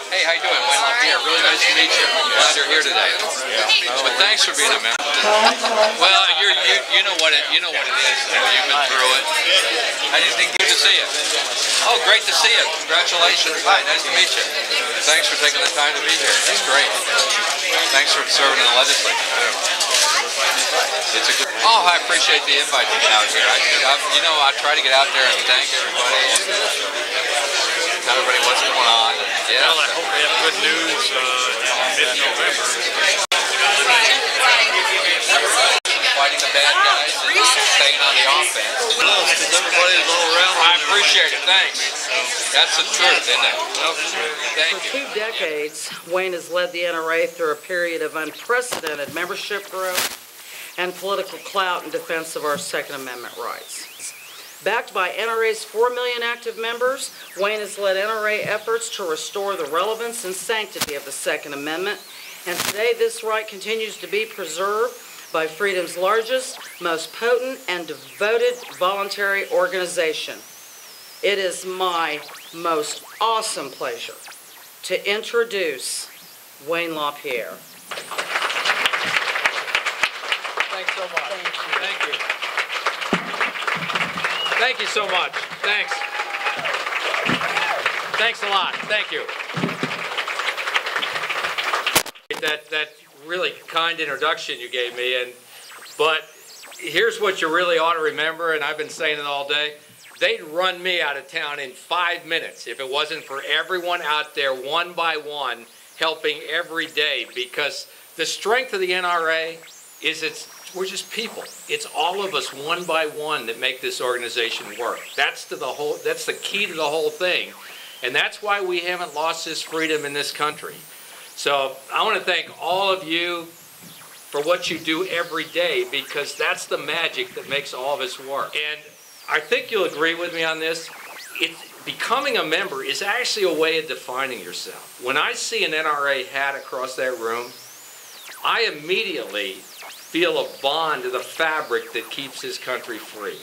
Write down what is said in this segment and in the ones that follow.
Hey, how you doing? Wayne LaPierre. Really nice to meet you. I'm glad you're here today. But thanks for being a member. Well, you know what it is. You've been through it. I just think good to see you. Oh, great to see you. Congratulations. Hi, nice to meet you. Thanks for taking the time to be here. That's great. Thanks for serving in the legislature. It's a good. Oh, I appreciate the invite to get out here. I try to get out there and thank everybody. Tell everybody what's going on. Yeah. Well, I hope we have good news in mid-November. Fighting the bad guys and staying on the offense. Everybody's all around. I appreciate it. Thanks. That's the truth, isn't it? Thank you. For 2 decades, Wayne has led the NRA through a period of unprecedented membership growth and political clout in defense of our Second Amendment rights. Backed by NRA's 4 million active members, Wayne has led NRA efforts to restore the relevance and sanctity of the Second Amendment, and today this right continues to be preserved by freedom's largest, most potent, and devoted voluntary organization. It is my most awesome pleasure to introduce Wayne LaPierre. Thanks so much. Thank you. Thank you so much. Thanks. Thanks a lot. Thank you. That really kind introduction you gave me, but here's what you really ought to remember, and I've been saying it all day. They'd run me out of town in 5 minutes if it wasn't for everyone out there one by one helping every day, because the strength of the NRA is we're just people. It's all of us one by one that make this organization work. That's the key to the whole thing. And that's why we haven't lost this freedom in this country. So I want to thank all of you for what you do every day, because that's the magic that makes all of us work. And I think you'll agree with me on this. Becoming a member is actually a way of defining yourself. When I see an NRA hat across that room, I immediately feel a bond to the fabric that keeps this country free.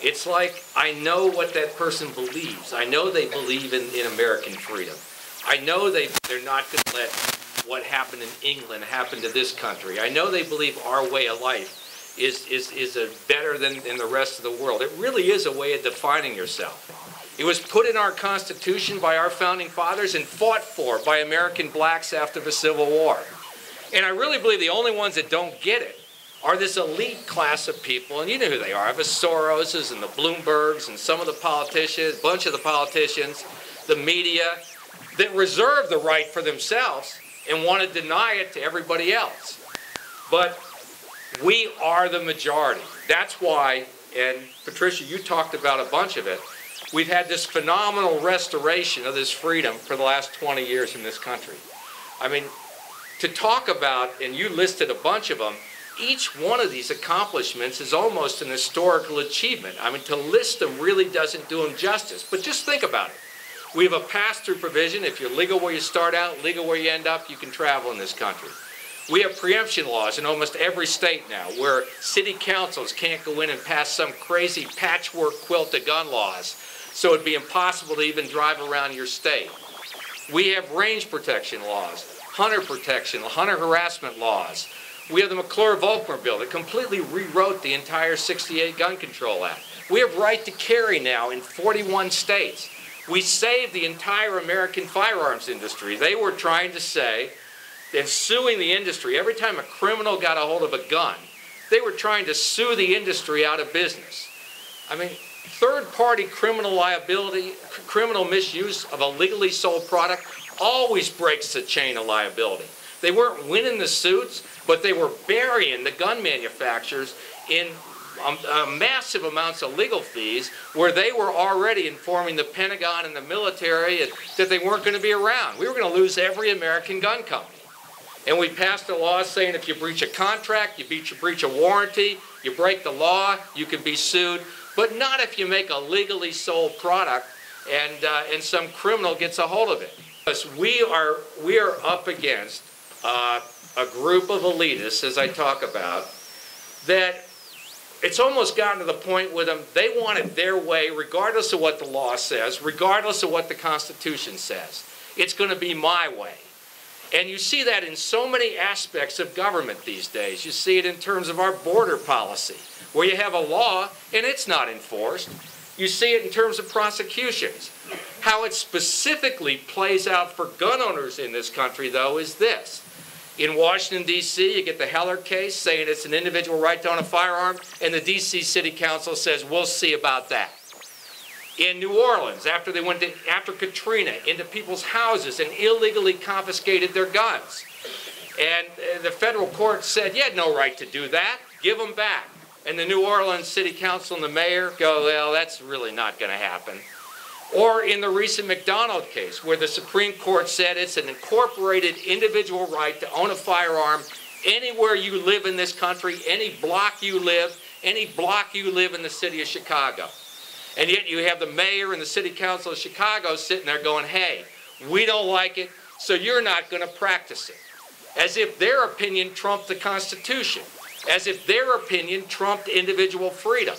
It's like I know what that person believes. I know they believe in American freedom. I know they're not going to let what happened in England happen to this country. I know they believe our way of life is better than the rest of the world. It really is a way of defining yourself. It was put in our Constitution by our founding fathers and fought for by American blacks after the Civil War. And I really believe the only ones that don't get it are this elite class of people, and you know who they are, the Soroses and the Bloombergs and some of the politicians, a bunch of the politicians, the media, that reserve the right for themselves and want to deny it to everybody else. But we are the majority. That's why, and Patricia, you talked about a bunch of it, we've had this phenomenal restoration of this freedom for the last 20 years in this country. I mean, to talk about, and you listed a bunch of them, each one of these accomplishments is almost an historical achievement. I mean, to list them really doesn't do them justice, but just think about it. We have a pass-through provision. If you're legal where you start out, legal where you end up, you can travel in this country. We have preemption laws in almost every state now, where city councils can't go in and pass some crazy patchwork quilt of gun laws, so it'd be impossible to even drive around your state. We have range protection laws, hunter protection, hunter harassment laws. We have the McClure-Volkmer bill that completely rewrote the entire '68 Gun Control Act. We have right to carry now in 41 states. We saved the entire American firearms industry. They were trying to say, and suing the industry, every time a criminal got a hold of a gun, they were trying to sue the industry out of business. I mean, third-party criminal liability, criminal misuse of a legally sold product always breaks the chain of liability. They weren't winning the suits, but they were burying the gun manufacturers in massive amounts of legal fees, where they were already informing the Pentagon and the military that they weren't going to be around. We were going to lose every American gun company. And we passed a law saying if you breach a contract, you breach a warranty, you break the law, you can be sued, but not if you make a legally sold product and some criminal gets a hold of it. Because we are up against a group of elitists, as I talk about, that it's almost gotten to the point with them, they want it their way regardless of what the law says, regardless of what the Constitution says. It's going to be my way. And you see that in so many aspects of government these days. You see it in terms of our border policy, where you have a law and it's not enforced. You see it in terms of prosecutions. How it specifically plays out for gun owners in this country, though, is this. In Washington, D.C., you get the Heller case saying it's an individual right to own a firearm, and the D.C. City Council says, we'll see about that. In New Orleans, after they went after Katrina, into people's houses and illegally confiscated their guns. And the federal court said, you had no right to do that. Give them back. And the New Orleans City Council and the mayor go, well, that's really not going to happen. Or in the recent McDonald case, where the Supreme Court said it's an incorporated individual right to own a firearm anywhere you live in this country, any block you live in the city of Chicago. And yet you have the mayor and the city council of Chicago sitting there going, hey, we don't like it, so you're not going to practice it. As if their opinion trumped the Constitution. As if their opinion trumped individual freedom.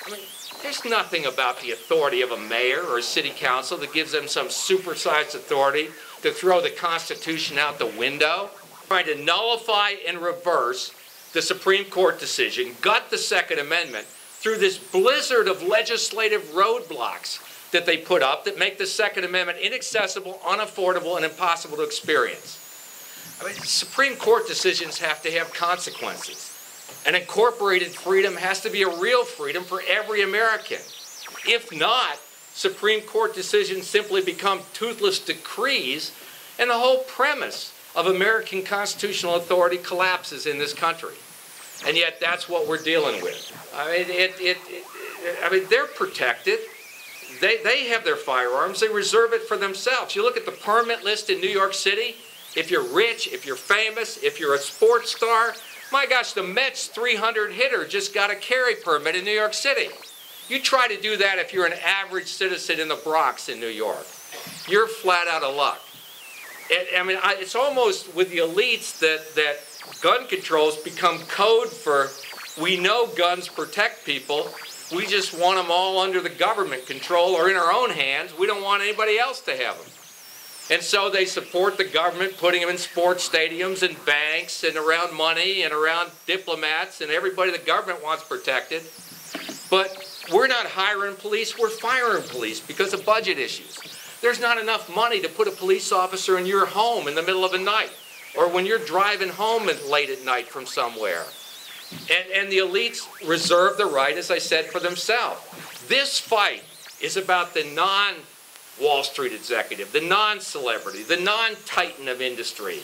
I mean, there's nothing about the authority of a mayor or a city council that gives them some supersized authority to throw the Constitution out the window. Trying to nullify and reverse the Supreme Court decision, gut the Second Amendment, through this blizzard of legislative roadblocks that they put up that make the Second Amendment inaccessible, unaffordable, and impossible to experience. I mean, Supreme Court decisions have to have consequences. An incorporated freedom has to be a real freedom for every American. If not, Supreme Court decisions simply become toothless decrees, and the whole premise of American constitutional authority collapses in this country. And yet that's what we're dealing with. I mean, they're protected. They have their firearms. They reserve it for themselves. You look at the permit list in New York City. If you're rich, if you're famous, if you're a sports star, my gosh, the Mets 300 hitter just got a carry permit in New York City. You try to do that if you're an average citizen in the Bronx in New York. You're flat out of luck. It's almost with the elites that gun controls become code for, we know guns protect people, we just want them all under the government control or in our own hands. We don't want anybody else to have them. And so they support the government, putting them in sports stadiums and banks and around money and around diplomats and everybody the government wants protected. But we're not hiring police, we're firing police because of budget issues. There's not enough money to put a police officer in your home in the middle of the night or when you're driving home late at night from somewhere. And the elites reserve the right, as I said, for themselves. This fight is about the non-Wall Street executive, the non-celebrity, the non-titan of industry.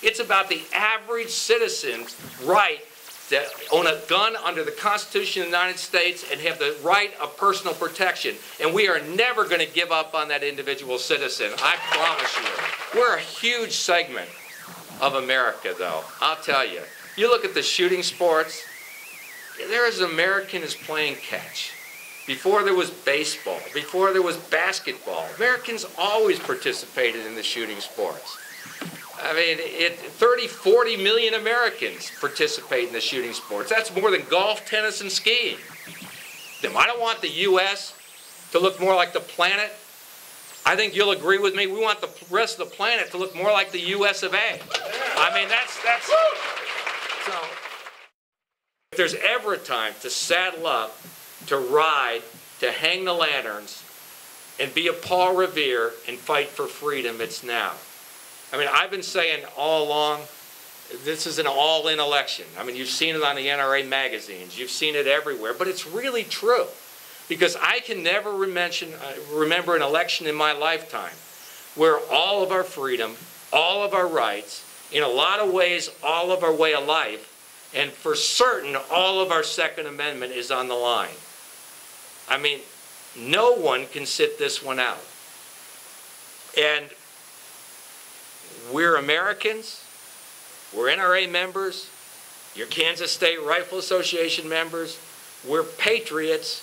It's about the average citizen's right to own a gun under the Constitution of the United States and have the right of personal protection. And we are never going to give up on that individual citizen. I promise you. We're a huge segment of America, though. I'll tell you. You look at the shooting sports, there is an American is playing catch. Before there was baseball, before there was basketball, Americans always participated in the shooting sports. I mean, 30, 40 million Americans participate in the shooting sports. That's more than golf, tennis, and skiing. I don't want the U.S. to look more like the planet. I think you'll agree with me. We want the rest of the planet to look more like the U.S. of A. I mean, that's so. If there's ever a time to saddle up, to ride, to hang the lanterns, and be a Paul Revere and fight for freedom, it's now. I mean, I've been saying all along, this is an all-in election. I mean, you've seen it on the NRA magazines. You've seen it everywhere. But it's really true. Because I can never remember an election in my lifetime where all of our freedom, all of our rights, in a lot of ways, all of our way of life, and for certain, all of our Second Amendment is on the line. I mean, no one can sit this one out. And we're Americans, we're NRA members, you're Kansas State Rifle Association members, we're patriots,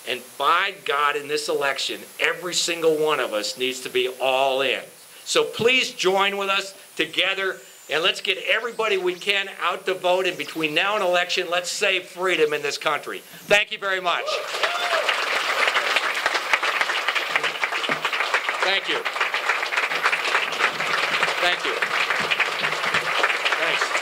and by God, in this election, every single one of us needs to be all in. So please join with us together, and let's get everybody we can out to vote, and between now and election, let's save freedom in this country. Thank you very much. Thank you. Thank you. Thanks.